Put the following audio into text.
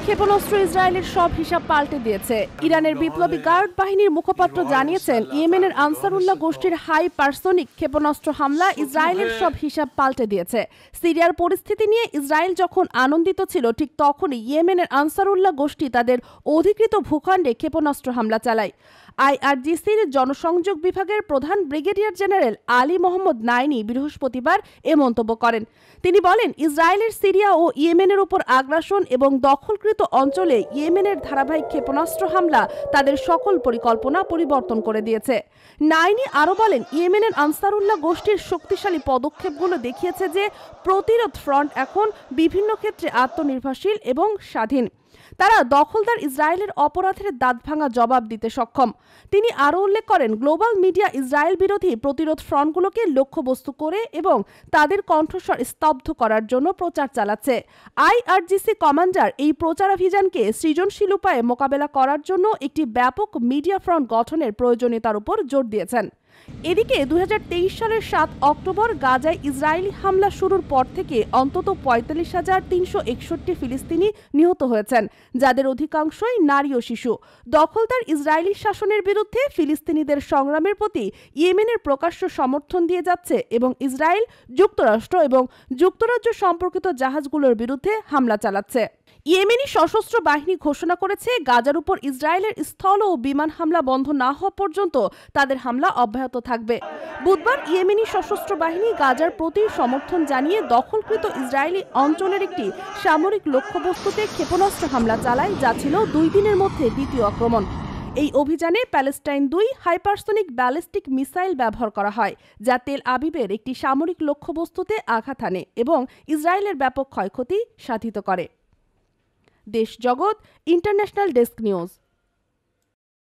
ক্ষেপণাস্ত্র ইসরায়েলের সব হিসাব পাল্টে দিয়েছে। ইরানের বিপ্লবী গার্ড বাহিনীর মুখপাত্র জানিয়েছেন, ইয়েমেনের আনসারুল্লাহ গোষ্ঠীর হাইপারসোনিক ক্ষেপণাস্ত্র হামলা ইসরায়েলের সব হিসাব পাল্টে দিয়েছে। সিরিয়ার পরিস্থিতি নিয়ে ইসরায়েল যখন আনন্দিত ছিল, ঠিক তখনই ইয়েমেনের আনসারুল্লাহ গোষ্ঠী তাদের অধিকৃত ভূখণ্ডে ক্ষেপণাস্ত্র হামলা চালায়। আইআরজিসির জনসংযোগ বিভাগের প্রধান ব্রিগেডিয়ার জেনারেল আলী মোহাম্মদ নাইনি বৃহস্পতিবার এ মন্তব্য করেন। তিনি বলেন, ইসরায়েলের সিরিয়া ও ইয়েমেনের উপর আগ্রাসন এবং দখলকৃত অঞ্চলে ইয়েমেনের ধারাবাহিক ক্ষেপণাস্ত্র হামলা তাদের সকল পরিকল্পনা পরিবর্তন করে দিয়েছে। নাইনি আরও বলেন, ইয়েমেনের আনসারুল্লাহ গোষ্ঠীর শক্তিশালী পদক্ষেপগুলো দেখিয়েছে যে প্রতিরোধ ফ্রন্ট এখন বিভিন্ন ক্ষেত্রে আত্মনির্ভরশীল এবং স্বাধীন। তারা দখলদার ইসরায়েলের অপরাধের দাঁতভাঙা জবাব দিতে সক্ষম। তিনি আরও উল্লেখ করেন, গ্লোবাল মিডিয়া ইসরায়েল বিরোধী প্রতিরোধ ফ্রন্টগুলোকে লক্ষ্যবস্তু করে এবং তাদের কণ্ঠস্বর স্তব্ধ করার জন্য প্রচার চালাচ্ছে। আইআরজিসি কমান্ডার এই প্রচারাভিযানকে সৃজনশীল উপায়ে মোকাবেলা করার জন্য একটি ব্যাপক মিডিয়া ফ্রন্ট গঠনের প্রয়োজনীয়তার উপর জোর দিয়েছেন। এদিকে 2023 সালের 7 অক্টোবর গাজায় ইসরায়েলি হামলা শুরুর পর থেকে অন্তত 45,361 ফিলিস্তিনি নিহত হয়েছেন, যাদের অধিকাংশই নারী ও শিশু। দখলদার ইসরায়েলি শাসনের বিরুদ্ধে ফিলিস্তিনিদের সংগ্রামের প্রতি ইয়েমেনের প্রকাশ্য সমর্থন দিয়ে যাচ্ছে এবং ইসরায়েল, যুক্তরাষ্ট্র এবং যুক্তরাজ্য সম্পর্কিত জাহাজগুলোর বিরুদ্ধে হামলা চালাচ্ছে। ইয়েমেনি সশস্ত্র বাহিনী ঘোষণা করেছে, গাজার উপর ইসরায়েলের স্থল ও বিমান হামলা বন্ধ না হওয়া পর্যন্ত তাদের হামলা অব্যাহত থাকবে। বুধবার ইয়েমেনি সশস্ত্র বাহিনী গাজার প্রতি সমর্থন জানিয়ে দখলকৃত ইসরায়েলি অঞ্চলের একটি সামরিক লক্ষ্যবস্তুতে ক্ষেপণাস্ত্র হামলা চালায়, যা ছিল 2 দিনের মধ্যে দ্বিতীয় আক্রমণ। এই অভিযানে প্যালেস্টাইন 2 হাইপারসোনিক ব্যালিস্টিক মিসাইল ব্যবহার করা হয়, যা তেল আবিবের একটি সামরিক লক্ষ্যবস্তুতে আঘাত হানে এবং ইসরায়েলের ব্যাপক ক্ষয়ক্ষতি সাধিত করে। দেশ জগৎ ইন্টারন্যাশনাল ডেস্ক নিউজ।